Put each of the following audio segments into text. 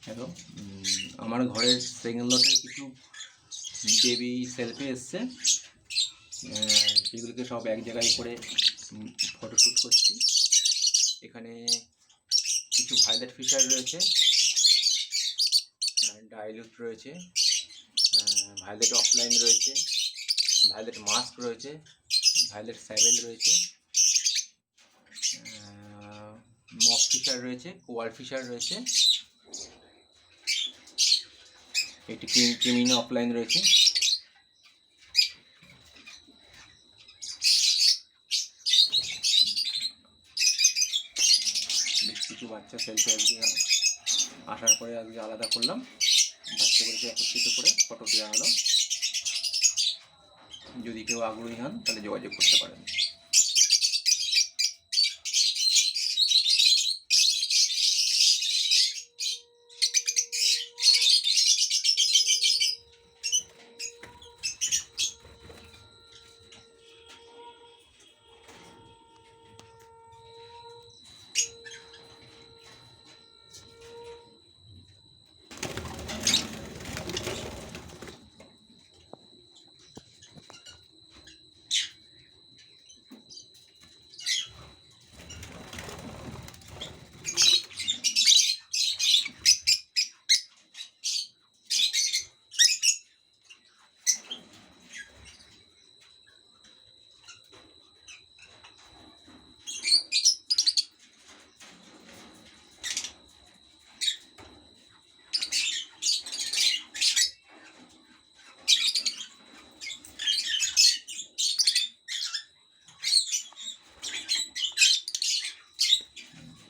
Hello, আমার ঘরের second লটের কিছু বেবি সেলফি এসছে, সেগুলোকে সব এক জায়গায় করে ফটোশ্যুট করছি। এখানে কিছু ভায়োলেট ফিশার রয়েছে, ডাইলুট রয়েছে, ভায়োলেট অফলাইন রয়েছে, ভায়োলেট মাস্ক রয়েছে, ভায়োলেট স্যাবেল রয়েছে, মক ফিশার রয়েছে, কোয়াল ফিশার রয়েছে, এটি ক্রেমিনো অফলাইন রয়েছে। বেশ কিছু বাচ্চা সেলফি আজকে আসার পরে আজকে আলাদা করলাম, বাচ্চাগুলোকে একত্রিত করে ফটো দেওয়া হলো। যদি কেউ আগ্রহী হন তাহলে যোগাযোগ করতে পারেন।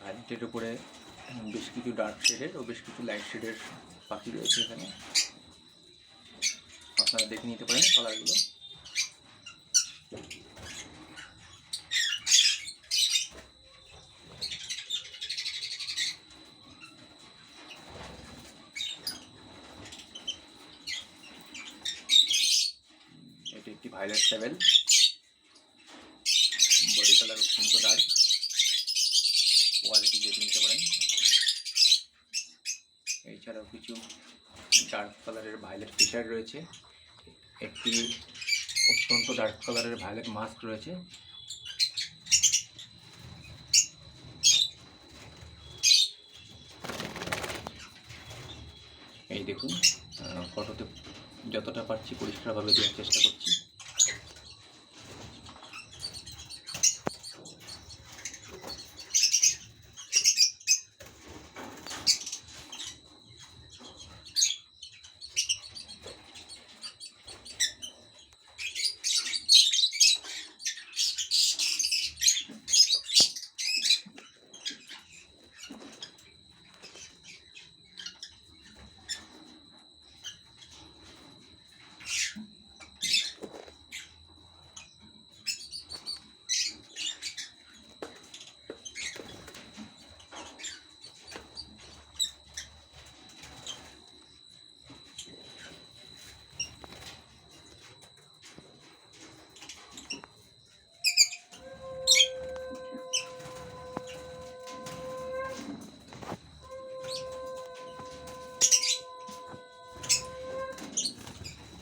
ভায়োলেটের উপরে বেশ কিছু ডার্ক শেডের ও বেশ কিছু লাইট শেডের পাখি রয়েছে। এখানে আপনারা দেখে নিতে পারেন কালারগুলো। এটি একটি ভায়োলেট স্যাবেল, বডি কালার অত্যন্ত ডার্ক, কোয়ালিটি দেখে নিতে পারেন। এছাড়াও কিছু ডার্ক কালারের ভায়োলেট ফিশার রয়েছে, একটি অত্যন্ত ডার্ক কালারের ভায়োলেট মাস্ক রয়েছে। এই দেখুন, ফটোতে যতটা পারছি পরিষ্কারভাবে দেওয়ার চেষ্টা করছি।